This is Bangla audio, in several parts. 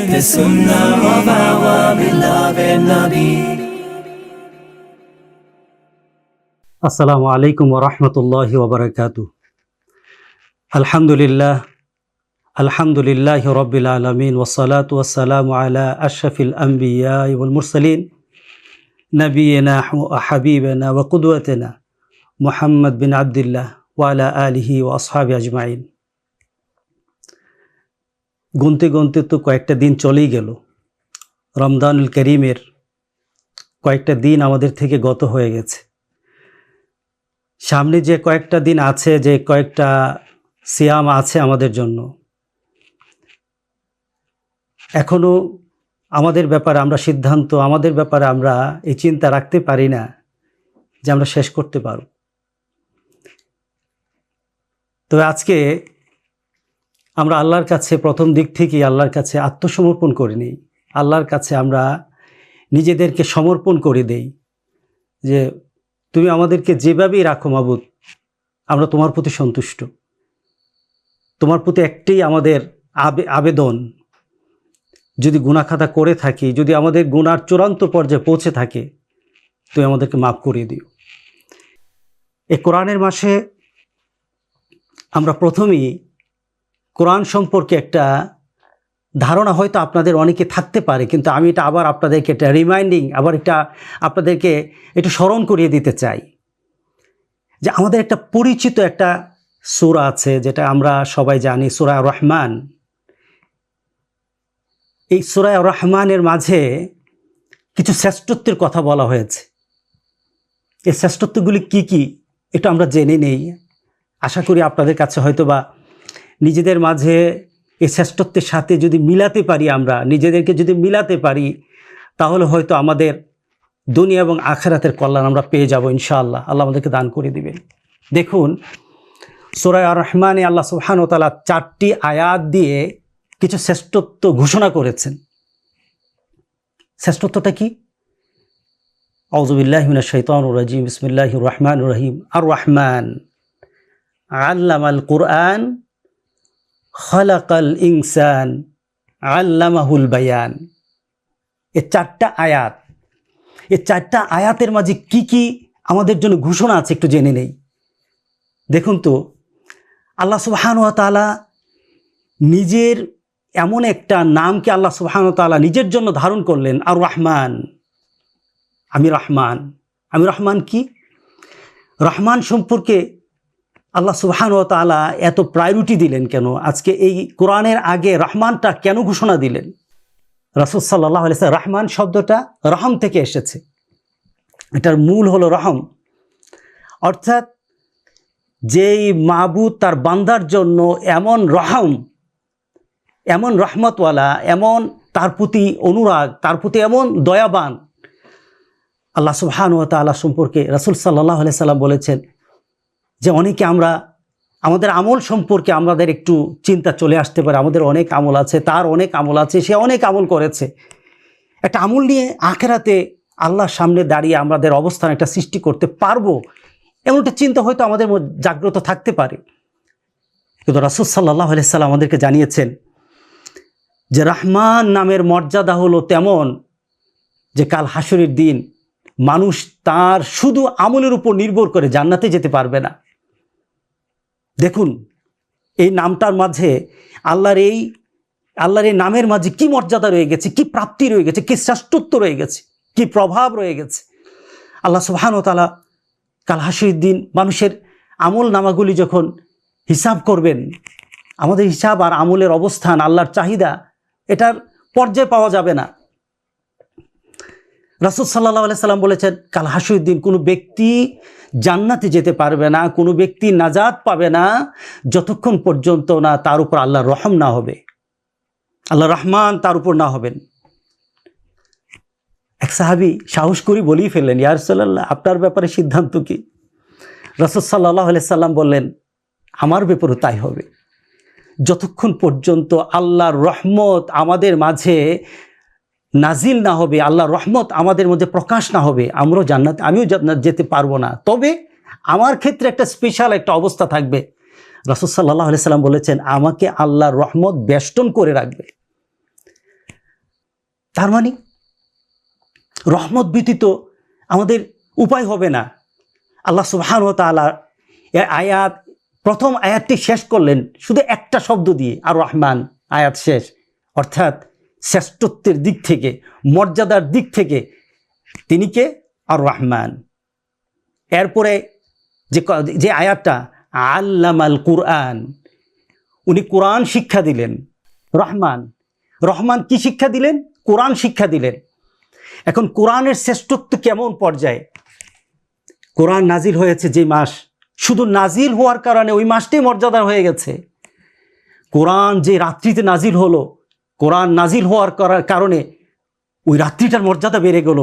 The Sunnah of our beloved Nabi. আসসালামু আলাইকুম ওয়া রাহমাতুল্লাহি ওয়া বারাকাতুহু। আলহামদুলিল্লাহি রাব্বিল আলামিন ওয়াস সালাতু ওয়াস সালামু আলা আশরাফিল আমবিয়া ওয়াল মুরসালিন নবিয়িনা ওয়া হাবিবিনা ওয়া কুদওয়াতিনা মুহাম্মদ বিন আবদুল্লাহ ওয়া আলা আলিহি ওয়া আসহাবিহি আজমাইন। গুনতে গুনতে তো কয়েকটা দিন চলেই গেল। রমজানুল করিমের কয়েকটা দিন আমাদের থেকে গত হয়ে গেছে। সামনে যে কয়েকটা দিন আছে, যে কয়েকটা সিয়াম আছে আমাদের জন্য, এখনো আমাদের ব্যাপারে আমাদের ব্যাপারে আমরা এই চিন্তা রাখতে পারি না যে আমরা শেষ করতে পারব। তো আজকে আমরা আল্লাহর কাছে প্রথম দিক থেকেই আল্লাহর কাছে আত্মসমর্পণ করে নিই। আল্লাহর কাছে আমরা নিজেদেরকে সমর্পণ করে দেই যে তুমি আমাদেরকে যেভাবেই রাখো মাবুদ, আমরা তোমার প্রতি সন্তুষ্ট। তোমার প্রতি একটাই আমাদের আবেদন, যদি গুনাহ খাতা করে থাকি, যদি আমাদের গুনার চূড়ান্ত পর্যায়ে পৌঁছে থাকে, তুমি আমাদেরকে মাফ করিয়ে দিও। এই কোরআনের মাসে আমরা প্রথমেই কোরআন সম্পর্কে একটা ধারণা হয়তো আপনাদের অনেকে থাকতে পারে, কিন্তু আমি এটা আবার আপনাদেরকে একটা আপনাদেরকে একটু স্মরণ করিয়ে দিতে চাই যে আমাদের একটা পরিচিত একটা সূরা আছে, যেটা আমরা সবাই জানি, সূরা রহমান। এই সূরা রহমানের মাঝে কিছু শ্রেষ্ঠত্বের কথা বলা হয়েছে। এই শ্রেষ্ঠত্বগুলি কি কি এটা আমরা জেনে নেই। আশা করি আপনাদের কাছে হয়তো বা নিজেদের মাঝে এই শ্রেষ্ঠত্বের সাথে যদি মিলাতে পারি, আমরা নিজেদেরকে যদি মিলাতে পারি, তাহলে হয়তো আমাদের দুনিয়া এবং আখিরাতের কল্যাণ আমরা পেয়ে যাব ইনশাআল্লাহ। আল্লাহ আমাদেরকে দান করে দিবেন। দেখুন, সূরা আর-রহমানে আল্লাহ সুবহানাহু ওয়া তাআলা 4টি আয়াত দিয়ে কিছু শ্রেষ্ঠত্ব ঘোষণা করেছেন। শ্রেষ্ঠত্বটা কি? আউযু বিল্লাহি মিনাশ শাইতানির রাজিম, বিসমিল্লাহির রহমানির রহিম। আর-রহমান আল্লামাল কুরআন খালাকাল ইনসান আল্লামাহুল বায়ান। এই 4টা আয়াত, এই 4টা আয়াতের মাঝে কি কি আমাদের জন্য ঘোষণা আছে একটু জেনে নেই। দেখুন তো, আল্লাহ সুবহানাহু ওয়া তাআলা নিজের এমন একটা নামকে আল্লাহ সুবহানাহু ওয়া তাআলা নিজের জন্য ধারণ করলেন, আর রহমান। আমি রহমান কি? রহমান সম্পর্কে আল্লাহ সুবহানাহু ওয়া তাআলা এত প্রায়োরিটি দিলেন কেন? আজকে এই কোরআনের আগে রহমানটা কেন ঘোষণা দিলেন? রাসূল সাল্লাল্লাহু আলাইহি ওয়াসাল্লাম, রহমান শব্দটা রহম থেকে এসেছে। এটার মূল হলো রহম, অর্থাৎ যেই মাবুদ তার বান্দার জন্য এমন রহম, এমন রহমতওয়ালা, এমন তার প্রতি অনুরাগ, তার প্রতি এমন দয়াবান, আল্লাহ সুবহানাহু ওয়া তাআলা সম্পর্কে রাসূল সাল্লাল্লাহু আলাইহি ওয়াসাল্লাম বলেছেন যে অনেকে আমাদের আমল সম্পর্কে আমাদের একটু চিন্তা চলে আসতে পারে। আমাদের অনেক আমল আছে, তার অনেক আমল আছে, সে অনেক আমল করেছে। একটা আমল নিয়ে আখিরাতে আল্লাহর সামনে দাঁড়িয়ে আমাদের অবস্থান একটা সৃষ্টি করতে পারবো, এমন একটা চিন্তা হয়তো আমাদের মধ্যে জাগ্রত থাকতে পারে। কিন্তু রাসূল সাল্লাল্লাহু আলাইহি ওয়াসাল্লাম আমাদেরকে জানিয়েছেন যে রহমান নামের মর্যাদা হলো তেমন যে কাল হাসরের দিন মানুষ তার শুধু আমলের উপর নির্ভর করে জান্নাতে যেতে পারবে না। দেখুন, এই নামটার মাঝে আল্লাহর এই নামের মাঝে কি মর্যাদা রয়ে গেছে, কি প্রাপ্তি রয়ে গেছে, কি শ্রেষ্ঠত্ব রয়ে গেছে, কি প্রভাব রয়ে গেছে। আল্লাহ সুবহানাহু ওয়া তাআলা কাল হাসরের দিন মানুষের আমল নামাগুলি যখন হিসাব করবেন, আমাদের হিসাব আর আমলের অবস্থান, আল্লাহর চাহিদা, এটার পর্যায়ে পাওয়া যাবে না। রাসূল সাল্লাল্লাহু আলাইহি সাল্লাম বলেছেন, কাল হাসরের দিন কোনো ব্যক্তি জান্নাতে যেতে পারবে না, কোনো ব্যক্তি নাজাত পাবে না, যতক্ষণ পর্যন্ত না তার উপর আল্লাহর রহম না হবে, আল্লাহ রহমান তার উপর না হবেন। এক সাহাবী সাহস করে বলেই ফেললেন, ইয়া রাসূলুল্লাহ, আপনার ব্যাপারে সিদ্ধান্ত কি? রাসূল সাল্লাল্লাহু আলাইহি সাল্লাম বললেন, আমার ব্যাপারেও তাই হবে। যতক্ষণ পর্যন্ত আল্লাহর রহমত আমাদের মাঝে নাজিল না হবে, আল্লাহর রহমত আমাদের মধ্যে প্রকাশ না হবে, আমিও জান্নাত যেতে পারবো না। তবে আমার ক্ষেত্রে একটা স্পেশাল একটা অবস্থা থাকবে। রাসূল সাল্লাল্লাহু আলাইহি সাল্লাম বলেছেন, আমাকে আল্লাহর রহমত বেষ্টন করে রাখবে। তার মানে রহমত ব্যতীত আমাদের উপায় হবে না। আল্লাহ সুবহানাহু ওয়া তাআলা এই আয়াত, প্রথম আয়াতটি শেষ করলেন শুধু একটা শব্দ দিয়ে, আর রহমান, আয়াত শেষ। অর্থাৎ শ্রেষ্ঠত্বের দিক থেকে, মর্যাদার দিক থেকে তিনি কে? আর রহমান। এরপরে যে আয়াতটা, আল্লামাল কুরআন, উনি কোরআন শিক্ষা দিলেন। রহমান, রহমান কি শিক্ষা দিলেন? কোরআন শিক্ষা দিলেন। এখন কোরআনের শ্রেষ্ঠত্ব কেমন পর্যায়ে? কোরআন নাজিল হয়েছে যে মাস, শুধু নাজিল হওয়ার কারণে ওই মাসটাই মর্যাদা হয়ে গেছে। কোরআন যে রাত্রিতে নাজিল হলো, কোরআন নাজিল হওয়ার কারণে ওই রাত্রিটার মর্যাদা বেড়ে গেল।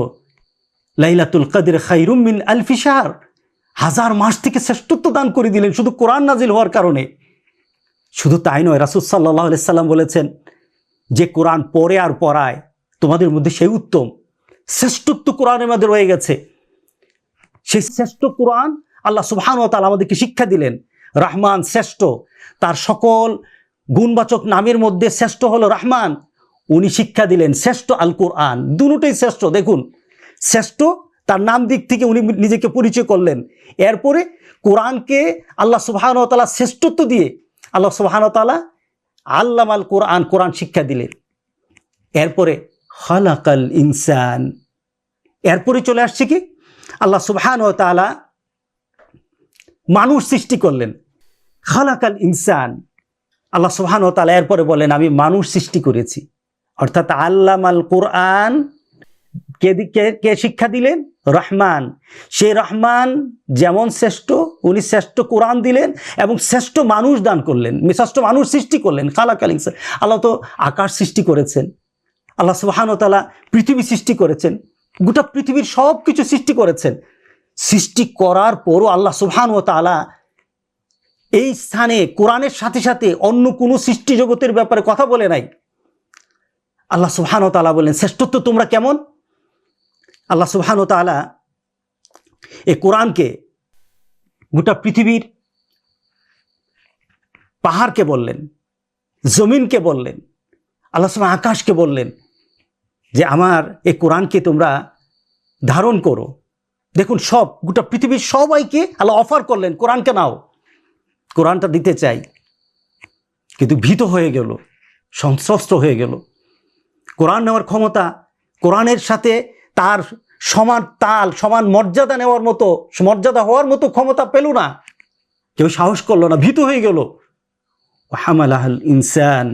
লাইলাতুল কদর খায়রুম মিন আলফি শাহর, হাজার মাস থেকে শ্রেষ্ঠত্ব দান করে দিলেন শুধু কোরআন নাজিল হওয়ার কারণে। শুধু তাই নয়, রাসূল সাল্লাল্লাহু আলাইহি সাল্লাম বলেছেন, যে কোরআন পড়ে আর পড়ায় তোমাদের মধ্যে সেই উত্তম। শ্রেষ্ঠত্ব কোরআনের মধ্যে রয়ে গেছে। সেই শ্রেষ্ঠ কোরআন আল্লাহ সুবহানাহু ওয়া তাআলা আমাদেরকে শিক্ষা দিলেন। রহমান শ্রেষ্ঠ, তার সকল গুণবাচক নামের মধ্যে শ্রেষ্ঠ হলো রহমান। উনি শিক্ষা দিলেন শ্রেষ্ঠ আল কোরআন, দুটোই শ্রেষ্ঠ। দেখুন, শ্রেষ্ঠ তার নাম দিক থেকে উনি নিজেকে পরিচয় করলেন। এরপরে কোরআনকে আল্লাহ সুবহানাহু ওয়া তাআলা শ্রেষ্ঠত্ব দিয়ে আল্লাহ সুবহানাহু ওয়া তাআলা আল্লামাল কোরআন, কোরআন শিক্ষা দিলেন। এরপরে খালাকাল ইনসান, এরপরে চলে আসছে কি? আল্লাহ সুবহানাহু ওয়া তাআলা মানুষ সৃষ্টি করলেন। খালাকাল ইনসান, আল্লাহ সুবহানাহু ওয়া তাআলা এরপরে বলেন আমি মানুষ সৃষ্টি করেছি। অর্থাৎ আল্লামাল কোরআন কে শিক্ষা দিলেন? রহমান। সেই রহমান যেমন শ্রেষ্ঠ, উনি শ্রেষ্ঠ কোরআন দিলেন এবং শ্রেষ্ঠ মানুষ দান করলেন, শ্রেষ্ঠ মানুষ সৃষ্টি করলেন। খালাকাল ইনসান, আল্লাহ তো আকাশ সৃষ্টি করেছেন, আল্লাহ সুবহানাহু ওয়া তাআলা পৃথিবী সৃষ্টি করেছেন, গোটা পৃথিবীর সব কিছু সৃষ্টি করেছেন। সৃষ্টি করার পরও আল্লাহ সুবহানাহু ওয়া তাআলা এই স্থানে কোরআনের সাথে সাথে অন্য কোনো সৃষ্টি জগতের ব্যাপারে কথা বলে নাই। আল্লাহ সুবহানাহু ওয়া তাআলা বলেন শ্রেষ্ঠত্ব তোমরা কেমন? আল্লাহ সুবহানাহু ওয়া তাআলা এই কোরআনকে গোটা পৃথিবীর পাহাড়কে বললেন, জমিনকে বললেন, আল্লাহ সুবহানাহু আকাশকে বললেন যে আমার এই কোরআনকে তোমরা ধারণ করো। দেখুন, সব গোটা পৃথিবীর সবাইকে আল্লাহ অফার করলেন কোরআনকে নাও, কোরআনটা দিতে চাই। কিন্তু ভীত হয়ে গেল, সন্ত্রস্ত হয়ে গেল। কোরআন নেওয়ার ক্ষমতা, কোরআনের সাথে তার সমান তাল, সমান মর্যাদা নেওয়ার মতো, মর্যাদা হওয়ার মতো ক্ষমতা পেল না। কেউ সাহস করলো না, ভীত হয়ে গেল। হামালাহাল ইনসান,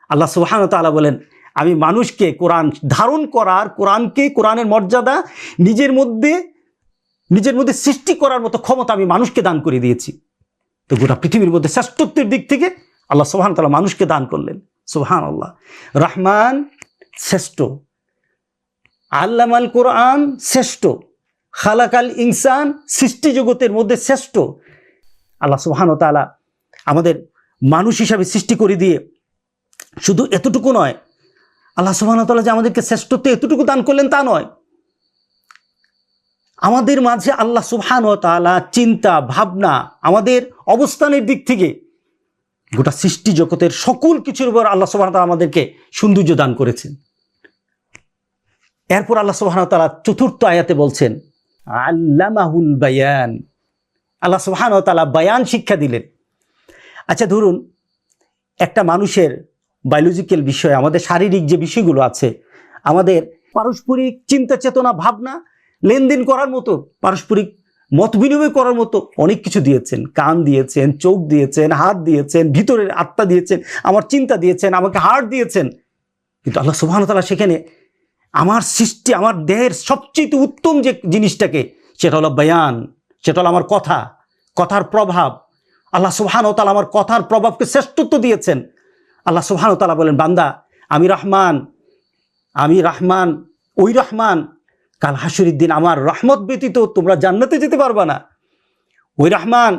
আল্লাহ সুবহানাহু ওয়া তাআলা বলেন আমি মানুষকে কোরআন ধারণ করার, কোরআনকে, কোরআনের মর্যাদা নিজের মধ্যে সৃষ্টি করার মতো ক্ষমতা আমি মানুষকে দান করে দিয়েছি। তো গোটা পৃথিবীর মধ্যে শ্রেষ্ঠত্বের দিক থেকে আল্লাহ সুবহানাহু ওয়া তাআলা মানুষকে দান করলেন। সুবহানাল্লাহ। রহমান শ্রেষ্ঠ, আল্লামাল কোরআন শ্রেষ্ঠ, খালাকাল ইনসান সৃষ্টি জগতের মধ্যে শ্রেষ্ঠ। আল্লাহ সুবহানাহু ওয়া তাআলা আমাদের মানুষ হিসাবে সৃষ্টি করে দিয়ে শুধু এতটুকু নয়, আল্লাহ সুবহানাহু ওয়া তাআলা যে আমাদেরকে শ্রেষ্ঠত্ব এতটুকু দান করলেন তা নয়, আমাদের মাঝে আল্লাহ সুবহানাহু ওয়া তাআলা চিন্তা ভাবনা, আমাদের অবস্থানের দিক থেকে গোটা সৃষ্টি জগতের সকল কিছুর উপর আল্লাহ সুবহানাহু ওয়া তাআলা আমাদেরকে সৌন্দর্য দান করেছেন। এরপর আল্লাহ সুবহানাহু ওয়া তাআলা চতুর্থ আয়াতে বলছেন আল্লামাহুল বায়ান, আল্লাহ সুবহানাহু ওয়া তাআলা বায়ান শিক্ষা দিলেন। আচ্ছা, ধরুন একটা মানুষের বায়োলজিক্যাল বিষয়, আমাদের শারীরিক যে বিষয়গুলো আছে, আমাদের পারস্পরিক চিন্তা চেতনা ভাবনা লেনদেন করার মতো, পারস্পরিক মত বিনিময় করার মতো অনেক কিছু দিয়েছেন। কান দিয়েছেন, চোখ দিয়েছেন, হাত দিয়েছেন, ভিতরের আত্মা দিয়েছেন, আমার চিন্তা দিয়েছেন, আমাকে হার্ট দিয়েছেন। কিন্তু আল্লাহ সুবহানাহু ওয়া তাআলা সেখানে আমার সৃষ্টি, আমার দেহের সবচেয়ে উত্তম যে জিনিসটাকে, সেটা হলো বয়ান, সেটা হলো আমার কথা, কথার প্রভাব। আল্লাহ সুবহানাহু ওয়া তাআলা আমার কথার প্রভাবকে শ্রেষ্ঠত্ব দিয়েছেন। আল্লাহ সুবহানাহু ওয়া তাআলা বলেন বান্দা আমি রহমান, ওই রহমান, কাল হাসরের দিন আমার রহমত ব্যতীত তোমরা জান্নাতে যেতে পারবা না। ওই রহমান,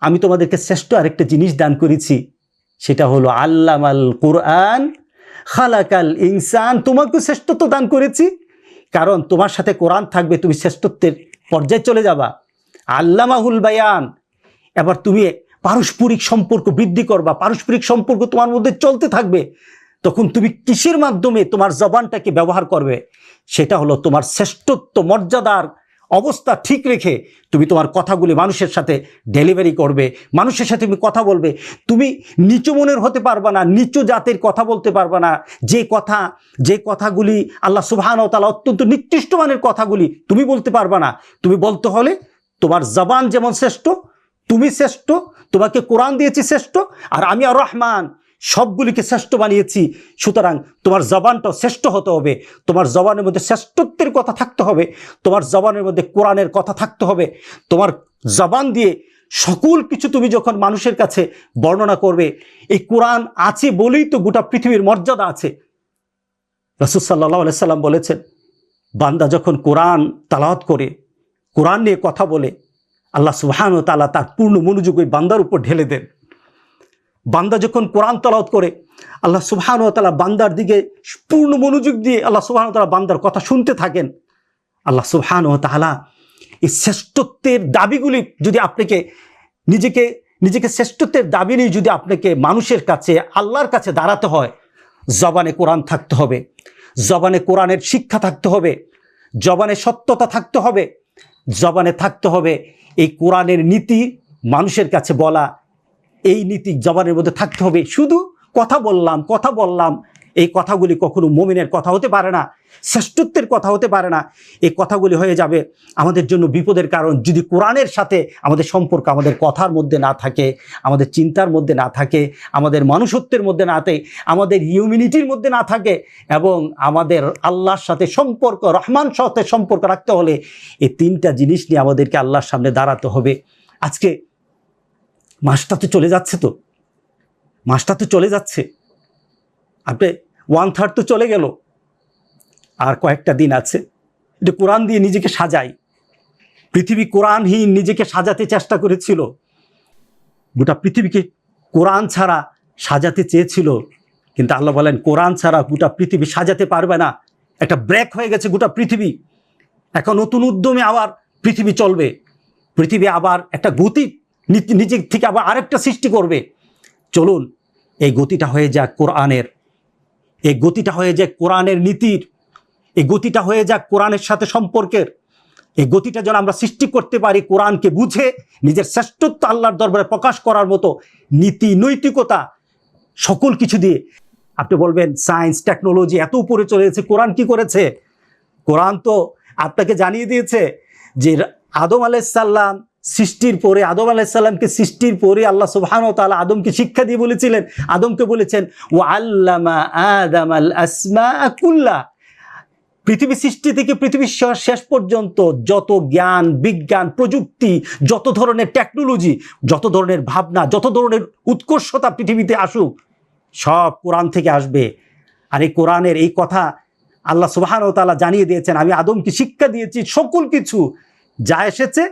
আমি তোমাদেরকে শ্রেষ্ঠ আরেকটা জিনিস দান করেছি, সেটা হলো আল্লামাল কোরআন খালাকাল ইনসান, তোমাকে শ্রেষ্ঠত্ব দান করেছি কারণ তোমার সাথে কোরআন থাকবে, তুমি শ্রেষ্ঠত্বের পর্যায়ে চলে যাবা। আল্লামাহুল বায়ান, এবার তুমি পারস্পরিক সম্পর্ক বৃদ্ধি করবা, পারস্পরিক সম্পর্ক তোমার মধ্যে চলতে থাকবে। তখন তুমি কিসের মাধ্যমে তোমার জবানটাকে ব্যবহার করবে? সেটা হলো তোমার শ্রেষ্ঠত্ব মর্যাদার অবস্থা ঠিক রেখে তুমি তোমার কথাগুলি মানুষের সাথে ডেলিভারি করবে, মানুষের সাথে তুমি কথা বলবে। তুমি নিচু মনের হতে পারবা না, নিচু জাতের কথা বলতে পারবা না। যে কথাগুলি আল্লাহ সুবহানাহু ওয়া তাআলা অত্যন্ত নিকৃষ্ট মানের কথাগুলি তুমি বলতে পারবা না। তুমি বলতে হলে তোমার জবান যেমন শ্রেষ্ঠ, তুমি শ্রেষ্ঠ, তোমাকে কোরআন দিয়েছি শ্রেষ্ঠ, আর আমি আর রহমান সবগুলিকে শ্রেষ্ঠ বানিয়েছি। সুতরাং তোমার জবানটাও শ্রেষ্ঠ হতে হবে, তোমার জবানের মধ্যে শ্রেষ্ঠত্বের কথা থাকতে হবে, তোমার জবানের মধ্যে কোরআনের কথা থাকতে হবে। তোমার জবান দিয়ে সকল কিছু তুমি যখন মানুষের কাছে বর্ণনা করবে, এই কোরআন আছে বলেই তো গোটা পৃথিবীর মর্যাদা আছে। রাসূল সাল্লাল্লাহু আলাইহি সাল্লাম বলেছেন, বান্দা যখন কোরআন তালাওয়াত করে, কোরআন নিয়ে কথা বলে, আল্লাহ সুবহানাহু ওয়া তাআলা তার পূর্ণ মনোযোগ ওই বান্দার উপর ঢেলে দেন। বান্দা যখন কোরআন তালাওয়াত করে, আল্লাহ সুবহানাহু ওয়া তাআলা বান্দার দিকে পূর্ণ মনোযোগ দিয়ে আল্লাহ সুবহানাহু ওয়া তাআলা বান্দার কথা শুনতে থাকেন। আল্লাহ সুবহানাহু ওয়া তাআলা এই শ্রেষ্ঠত্বের দাবিগুলি যদি আপনাকে নিজেকে শ্রেষ্ঠত্বের দাবি নিয়ে যদি আপনাকে মানুষের কাছে, আল্লাহর কাছে দাঁড়াতে হয়, জবানে কোরআন থাকতে হবে, জবানে কোরআনের শিক্ষা থাকতে হবে, জবানে সত্যতা থাকতে হবে, জবানে থাকতে হবে এই কোরআনের নীতি মানুষের কাছে বলা। এই নীতি জবানের মধ্যে থাকতে হবে। শুধু কথা বললাম এই কথাগুলি কখনো মুমিনের কথা হতে পারে না, শ্রেষ্ঠত্বের কথা হতে পারে না। এই কথাগুলি হয়ে যাবে আমাদের জন্য বিপদের কারণ যদি কোরআনের সাথে আমাদের সম্পর্ক আমাদের কথার মধ্যে না থাকে, আমাদের চিন্তার মধ্যে না থাকে, আমাদের মনুষ্যত্বের মধ্যে না থাকে, আমাদের হিউম্যানিটির মধ্যে না থাকে। এবং আমাদের আল্লাহর সাথে সম্পর্ক, রহমান সাথে সম্পর্ক রাখতে হলে এই তিনটা জিনিস নিয়ে আমাদেরকে আল্লাহর সামনে দাঁড়াতে হবে। আজকে মাসটা তো চলে যাচ্ছে, আপনি 1/3 তো চলে গেল, আর কয়েকটা দিন আছে। এটা কোরআন দিয়ে নিজেকে সাজাই। পৃথিবী কোরআনহীন নিজেকে সাজাতে চেষ্টা করেছিল, গোটা পৃথিবীকে কোরআন ছাড়া সাজাতে চেয়েছিল, কিন্তু আল্লাহ বলেন কোরআন ছাড়া গোটা পৃথিবী সাজাতে পারবে না। একটা ব্রেক হয়ে গেছে গোটা পৃথিবী। এখন নতুন উদ্যমে আবার পৃথিবী চলবে, পৃথিবী আবার একটা গতি নিজে থেকে আবার আরেকটা সৃষ্টি করবে। চলুন এই গতিটা হয়ে যাক কোরআনের, এই গতিটা হয়ে যাক কোরআনের নীতির, এই গতিটা হয়ে যাক কোরআনের সাথে সম্পর্কের। এই গতিটা যেন আমরা সৃষ্টি করতে পারি কোরআনকে বুঝে নিজের শ্রেষ্ঠত্ব আল্লাহর দরবারে প্রকাশ করার মতো নীতি নৈতিকতা সকল কিছু দিয়ে। আপনি বলবেন সায়েন্স টেকনোলজি এত উপরে চলে গেছে, কোরআন কি করেছে? কোরআন তো আপনাকে জানিয়ে দিয়েছে যে আদম আলাইহিসসালাম সৃষ্টির পরে, আদম আলাইহিসসালামকে সৃষ্টির পরে আল্লাহ সুবহানাহু ওয়া তাআলা আদমকে শিক্ষা দিয়ে বলেছিলেন, আদমকে বলেছেন ওয়া আল্লামা আদামাল আসমাআ কুল্লা। পৃথিবী সৃষ্টি থেকে পৃথিবীর শেষ পর্যন্ত যত জ্ঞান, বিজ্ঞান, প্রযুক্তি, যত ধরনের টেকনোলজি, যত ধরনের ভাবনা, যত ধরনের উৎকর্ষতা পৃথিবীতে আসুক, সব কোরআন থেকে আসবে। আর এই কোরআনের এই কথা আল্লাহ সুবহানাহু ওয়া তাআলা জানিয়ে দিয়েছেন, আমি আদমকে শিক্ষা দিয়েছি সকল কিছু যা এসেছে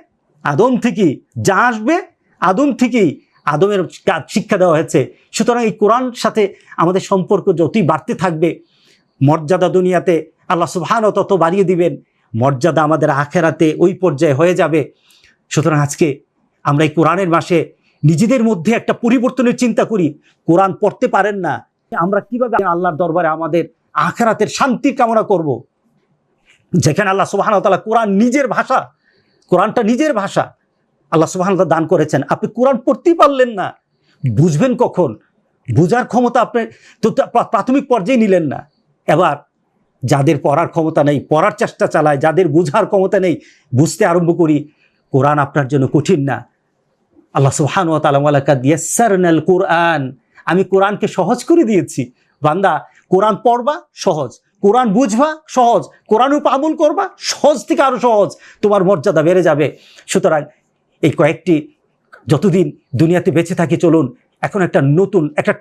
আদম থেকেই, যা আসবে আদম থেকেই, আদমের কাজ শিক্ষা দেওয়া হয়েছে। সুতরাং এই কোরআন সাথে আমাদের সম্পর্ক যতই বাড়তে থাকবে, মর্যাদা দুনিয়াতে আল্লাহ সুবহানাহু ওয়া তাআলা তত বাড়িয়ে দিবেন, মর্যাদা আমাদের আখেরাতে ওই পর্যায়ে হয়ে যাবে। সুতরাং আজকে আমরা এই কোরআনের মাসে নিজেদের মধ্যে একটা পরিবর্তনের চিন্তা করি। কোরআন পড়তে পারেন না, আমরা কিভাবে আল্লাহর দরবারে আমাদের আখেরাতের শান্তির কামনা করব? যেখানে আল্লাহ সুবহানাহু ওয়া তাআলা কোরআন নিজের ভাষা, কোরআনটা নিজের ভাষা আল্লাহ সুবহানাহু ওয়া তাআলা দান করেছেন। আপনি কোরআন পড়তেই পারলেন না, বুঝবেন কখন? বুঝার ক্ষমতা আপনি তো প্রাথমিক পর্যায়ে নিলেন না। এবার যাদের পড়ার ক্ষমতা নেই, পড়ার চেষ্টা চালায়, যাদের বুঝার ক্ষমতা নেই, বুঝতে আরম্ভ করি। কোরআন আপনার জন্য কঠিন না। আল্লাহ সুবহানাহু ওয়া তাআলা ওয়ালাকাদ ইয়াসসারনাল কুরআন, আমি কোরআনকে সহজ করে দিয়েছি। বান্দা কোরআন পড়বা সহজ, কোরআন বুঝবা সহজ, কোরআনের উপর আমল করবা সহজ থেকে আরো সহজ, তোমার মর্যাদা বেড়ে যাবে। সুতরাং এই কয়েকটি যতদিন দুনিয়াতে বেঁচে থাকি, চলুন এখন একটা নতুন একটা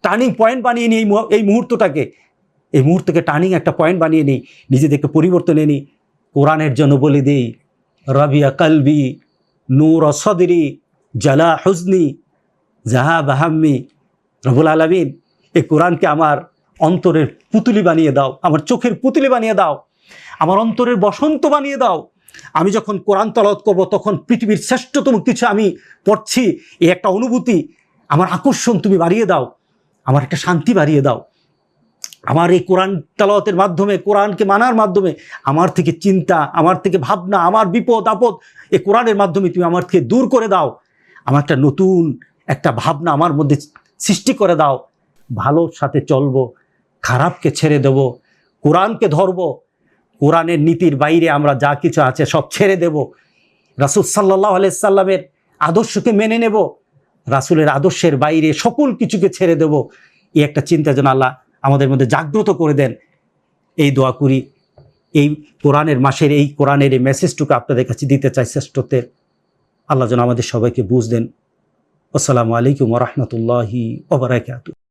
টার্নিং পয়েন্ট বানিয়ে নিই এই মুহূর্তকে টার্নিং একটা পয়েন্ট বানিয়ে নিই, নিজেদেরকে পরিবর্তন এনে নিই। কোরআনের জন্য বলে দিই রাবিয়া কালবি নূর সদরি জালা হুজনি জাহাব হাম্মি। রব্বুল আলামিন এই কোরআনকে আমার অন্তরের পুতুলি বানিয়ে দাও, আমার চোখের পুতুলি বানিয়ে দাও, আমার অন্তরের বসন্ত বানিয়ে দাও। আমি যখন কোরআন তেলাওয়াত করব তখন পৃথিবীর শ্রেষ্ঠতম কিছু আমি পড়ছি, এই একটা অনুভূতি, আমার আকর্ষণ তুমি বাড়িয়ে দাও, আমার একটা শান্তি বাড়িয়ে দাও। আমার এই কোরআন তেলাওয়াতের মাধ্যমে, কোরআনকে মানার মাধ্যমে আমার থেকে চিন্তা, আমার থেকে ভাবনা, আমার বিপদ আপদ এই কোরআনের মাধ্যমে তুমি আমার থেকে দূর করে দাও। আমার একটা নতুন একটা ভাবনা আমার মধ্যে সৃষ্টি করে দাও। ভালোর সাথে চলবো, খারাপকে ছেড়ে দেব, কোরআনকে ধরবো, কোরআনের নীতির বাইরে আমরা যা কিছু আছে সব ছেড়ে দেব, রাসূল সাল্লাল্লাহু আলাইহি সাল্লামের আদর্শকে মেনে নেব, রাসূলের আদর্শের বাইরে সকল কিছুকে ছেড়ে দেব। এই একটা চিন্তা যেন আল্লাহ আমাদের মধ্যে জাগ্রত করে দেন, এই দোয়া করি। এই কোরআনের মাসের এই কোরআনের এই মেসেজটুকু আপনাদের কাছে দিতে চাই শ্রেষ্ঠত্বের। আল্লাহ যেন আমাদের সবাইকে বুঝ দেন। আসসালামু আলাইকুম ওয়া রাহমাতুল্লাহি ওয়া বারাকাতুহু।